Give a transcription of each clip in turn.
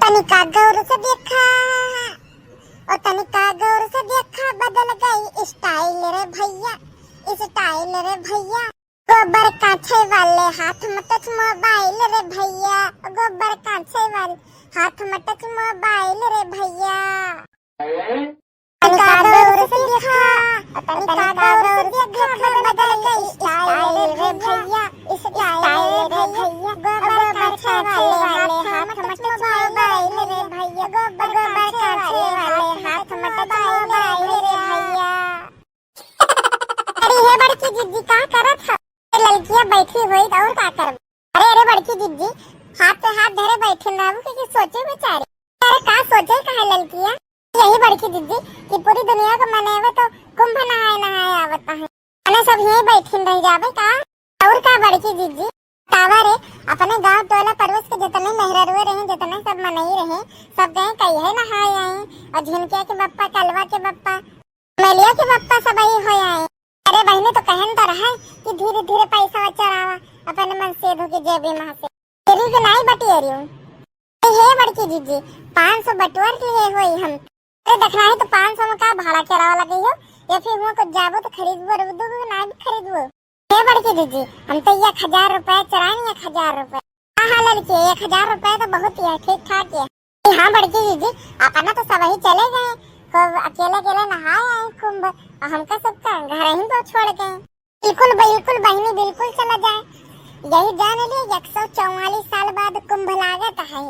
तनिका गौर से देखा और तनिका गौर से देखा, बदल गई स्टाइल रे भैया, स्टाइल रे भैया। गोबर काछे वाले हाथ में टच मोबाइल रे भैया, गोबर काछे वाले हाथ में टच मोबाइल रे भैया। तनिका गौर से देखा, तनिका गौर से देखा, बदल गई स्टाइल रे भैया, स्टाइल रे भैया। गोबर काछे वाले हाथ में टच मोबाइल रे भैया, गोबर काछे वाले हाथ में टच मोबाइल रे भैया। अरे हे बड़की जिज्जी का करत है? लड़कियां बैठी हुई और का कर? अरे अरे बड़की जिज्जी हाथ पे हाथ धरे बैठे ना, वो कि सोचे बेचारे। अरे का सोचे का है लड़कियां? यही बड़की जिज्जी कि पूरी दुनिया को मनावे तो कुंभ नहाए नहाए आवता है, अने सब यही बैठे रह जावे का? और का बड़की जिज्जी तावा रे अपने गांव टोला परवस के जितने मेहररुए रहे, जितने सब मनई रहे, सब गए कई है नहाए आए। और झिनकिया के बप्पा, कलवा के बप्पा, मेलिया के बप्पा सब आई हो आए। अरे बहने तो कहन तो रहा कि धीरे धीरे पैसा चढ़ावा अपने मन से धोके जेबी में से तेरी के नहीं बटियरी हे बड़की जीजी 500 बटवर के लिए होई हम। अरे देखना है तो 500 में का भाड़ा करावा लगी हो, या फिर हुआ कुछ जाबो तो खरीदबो रुदो ना भी खरीदबो। हे बड़की जीजी हम तो 1000 रुपए चराएंगे, 1000 रुपए। हाँ लड़की 1000 रुपए तो बहुत ही है, ठीक ठाक है। हाँ बड़की जीजी अपना तो सब ही चले गए, अकेले अकेले नहाए आए कुंभ, और हमका सबका घर ही तो छोड़ गए। बिल्कुल बिल्कुल बहनी बिल्कुल चला जाए, यही जान लिए 144 साल बाद कुंभ लागत है।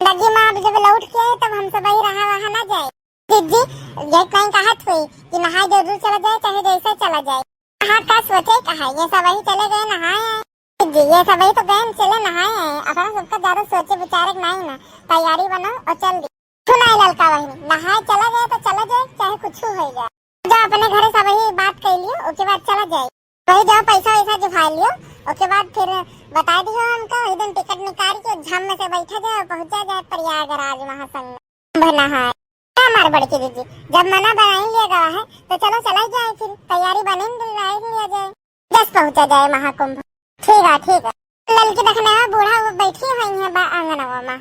जिंदगी में अब जब लौट के आए तब हम सब ही रहा वहाँ न जाए। जीजी ये कहीं कहत हुई कि नहाए जरूर चला जाए, चाहे जैसे चला जाए। हाँ का सोचे कहा, ये सब ही चले गए नहाए। जी ये सब ही तो गए चले नहाए, अपना सबका ज्यादा सोचे विचारे नहीं ना, तैयारी बनाओ और चल दी। सुनाई लड़का बहनी नहाए चला गया तो चला जाए, चाहे कुछ हो जाए। जब अपने घर सब ही बात कर लियो उसके बाद चला जाए, वही जाओ पैसा वैसा जुफा लियो, उसके बाद फिर बता दियो हमको, एक दिन टिकट निकाल के झम में से बैठा जाए और पहुंचा जाए प्रयागराज महासंगम नहाए। हमारे बड़की दीदी जब मना बना लिया गया है तो चलो चला जाए, फिर तैयारी बने लिया जाए, 10 पहुंचा जाए महाकुंभ। ठीक है ठीक है। लड़की देखने में बूढ़ा वो बैठी हुई है आंगनवा में,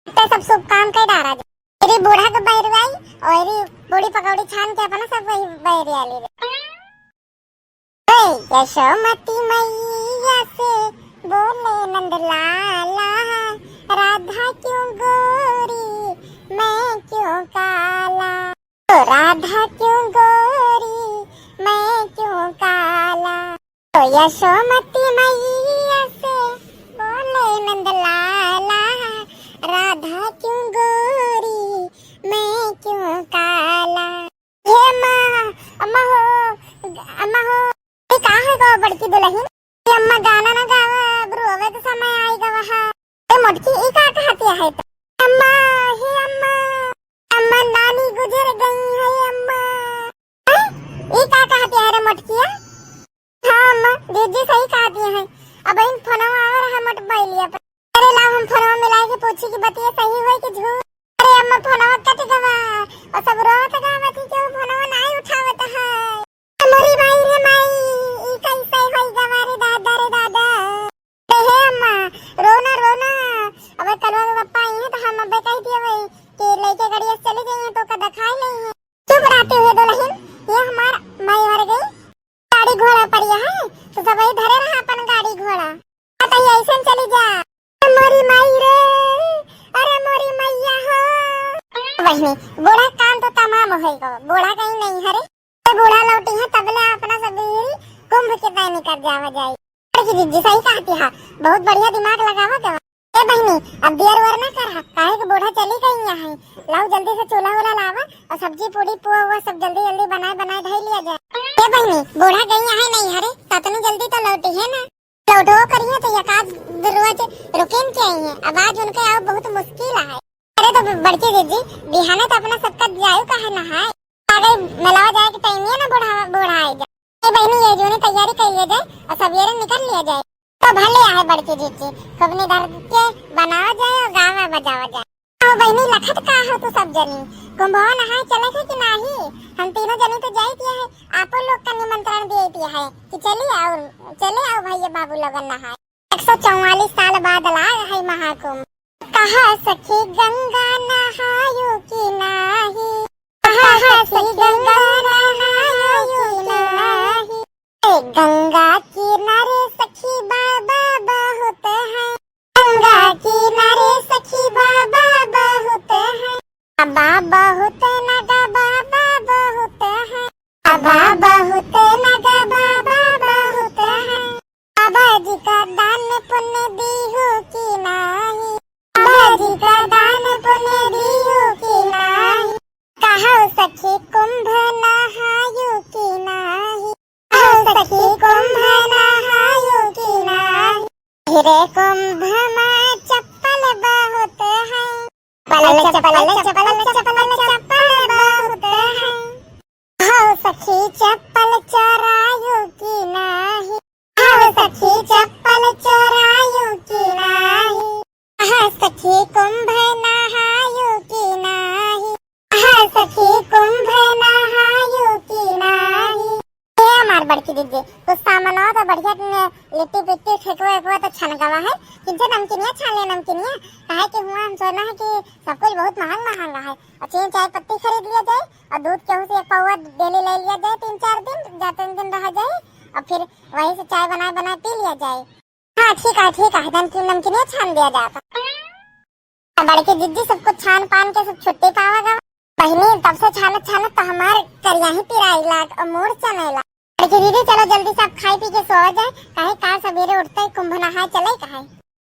तो सब शुभ काम कर डारा जाए। तेरी बूढ़ा के बैरवाई और बूढ़ी पकौड़ी छान के अपना सब वही बैरिया ले। यशोमती मैया से बोले नंद लाला, राधा क्यों गोरी मैं क्यों काला, तो राधा क्यों गोरी मैं क्यों काला। तो यशोमती मैया से बोले नंद लाला, राधा क्यों गोरी मैं क्यों काला। ये माँ अम्मा हो कहाँ है बड़की दुल्हन? अम्मा गाना ना गावा रोवे तो समय आएगा वहाँ। मोटकी ई का कहती है तो अम्मा हे अम्मा, अम्मा नानी गुजर गई है अम्मा। ई का कहती है रे मोटकिया? हाँ अम्मा जीजी सही कहती है। अब इन फोनवा आ रहा मोट बैलिया पर। अरे लाओ हम फोनवा मिला के पूछी कि बतिया सही हुई कि झूठ। अरे अम्मा फोनवा कट गवा और सब रोवत गावत कि फोनवा नहीं उठावत है। मोरी भाई रे माई ई कैसे होई गवा रे दादा रे दादा। हे अम्मा रोना रोना, अब कलवा के पप्पा आई हैं तो हम अब कह दिए भाई कि लेके गाड़ी चले गई हैं तो का दिखाई नहीं है। चुप रहते हुए दुल्हन, ये हमार माई मर गई, गाड़ी घोड़ा पड़िया है तो सब ही धरे रहा अपन गाड़ी घोड़ा। तो ऐसे चली जा मोरी माई रे, अरे मोरी मैया हो। बहनी बूढ़ा काम तो तमाम होएगा, बूढ़ा कहीं नहीं हरे बूढ़ा लौटी है तबले अपना सब कुंभ के तय निकल जावा जाए। बड़की जीजी सही कहती है, बहुत बढ़िया दिमाग लगावा के। ए बहनी अब देर वर ना कर, काहे के बूढ़ा चली गई यहाँ, लाओ जल्दी से चूल्हा वूल्हा लावा और सब्जी पूरी पुआ हुआ सब जल्दी जल्दी बनाए बनाए धई लिया जाए। ए बहनी बूढ़ा गई यहाँ नहीं हरे, ततनी जल्दी तो लौटी है ना, लौटो करिए तो यकाद रोज रुकेन के आई है, आवाज उनके आओ बहुत मुश्किल है। अरे तो बड़की जीजी बिहाने तो अपना सबका जायु का है नहाए, आगे मिलावा जाए कि टाइम है ना बूढ़ा आई जाए। ए बहनी ये जो ने तैयारी कर लिया जाए और सवेरे निकल लिया जाए तो भले है बड़की जीजी, खूब निधर के बनावा जाए और गावा बजावा जाए। ओ बहनी लखत का हो तो सब जनी कुंभवा नहाए चले थे कि नहीं? हम तीनों जनी तो जाई दिया है, आपो लोग का निमंत्रण दिए दिया है कि चले आओ भैया बाबू लगन नहाए। 144 साल बाद लाए है महाकुंभ। कहा सखी गंगा नहायो कि नाही, कहा सखी गंगा नहायो कि नाही। गंगा किनारे सखी बाबा बहुत है, गंगा किनारे सखी बाबा बहुत है। बाबा बहुत नगा बाबा बहुत है, बाबा बहुत नगा बाबा बहुत है। बाबा जी का दान पुण्य दियो कि नाही, बाबा जी का दान पुण्य दियो कि नाही। कहो सखी कुंभ नहायो कि नाही, कहो सखी कुंभ नहायो कि नाही। हीरे कुंभ में चप्पल बहुत है, चप्पल चप्पल चप्पल चप्पल चप्पल बहुत है। कहो सखी चप्पल चोरायो कि नाही, कहो सखी चप्पल चोरायो कि नाही। कहा सखी कुंभ नहायो कि नाही, कहा सखी कुंभ नहायो कि नाही। हमार बड़की दीदी कुछ सामान हो तो बढ़िया लिट्टी पिट्टी ठेकुआ वेकुआ तो छन गवा है, किंचे नमकीनिया छान ले नमकीनिया। काहे कि हुआ हम सोना है कि सब कुछ बहुत महंगा है। और चीनी चाय पत्ती खरीद लिया जाए और दूध केहू से एक पौवा डेली ले लिया जाए, 3-4 दिन या 3 दिन रह जाए और फिर वहीं से चाय बनाए पी लिया जाए। हाँ ठीक है नमकीनिया छान दिया जाता। बड़की दीदी सब कुछ छान पान के सब छुट्टी पावा बहनी तब से छानत तो हमार करिया ही पिराई लाग और मोर चनेला। बड़की दीदी चलो जल्दी से आप खाई पी के सो जाए, काहे का सवेरे उठते ही कुंभ नहाए चले काहे।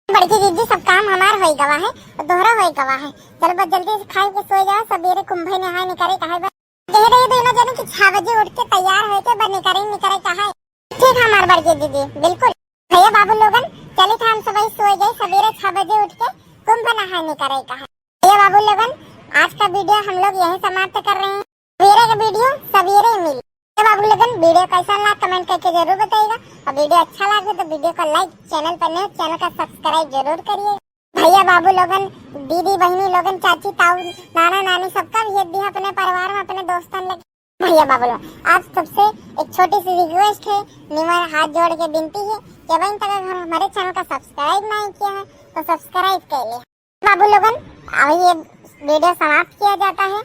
बड़की दीदी सब काम हमार होई गवा है और दोहरा होई गवा है। चलो बस जल्दी से खाई के सो जाओ, सवेरे कुंभ नहाए निकरे काहे कह रही दोनों जने कि 6 बजे उठ के तैयार होके बस निकरे काहे। ठीक हमार बड़की दीदी बिल्कुल। भैया बाबू लोगन चले थे हम सब सो गए, सवेरे 6 बजे उठ के कुंभ नहाए निकरे काहे। भैया बाबू लोगन आज का वीडियो हम लोग यहीं समाप्त कर रहे हैं। सवेरे का वीडियो सवेरे मिली। बाबू लोगन वीडियो कैसा लगा कमेंट करके जरूर बताइएगा और वीडियो अच्छा लगे तो वीडियो को लाइक, चैनल पर नए चैनल का सब्सक्राइब जरूर करिए। भैया बाबू लोगन दीदी बहनी लोगन चाची ताऊ नाना नानी सबका भेज दिया अपने परिवार में अपने दोस्तों लगे। भैया बाबू लोग आप सबसे एक छोटी सी रिक्वेस्ट है, निमर हाथ जोड़ के विनती है कि अभी तक अगर हमारे चैनल का सब्सक्राइब नहीं किया है तो सब्सक्राइब कर ले। बाबू लोगन अभी ये वीडियो समाप्त किया जाता है,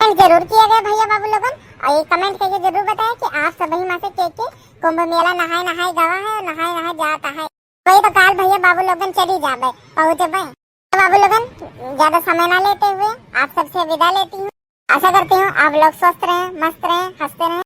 जरूर किया गया भैया बाबू लोगन। और ये कमेंट करके जरूर बताएं कि आप सभी में से के कुंभ मेला नहाए गवा है और नहाए जाता है। वही तो काल भैया बाबू लोगन चली जाबे पहुँचे भाई। तो बाबू लोगन ज्यादा समय ना लेते हुए आप सबसे विदा लेती हूँ। आशा करती हूँ आप लोग स्वस्थ रहें, मस्त रहें, हंसते रहें।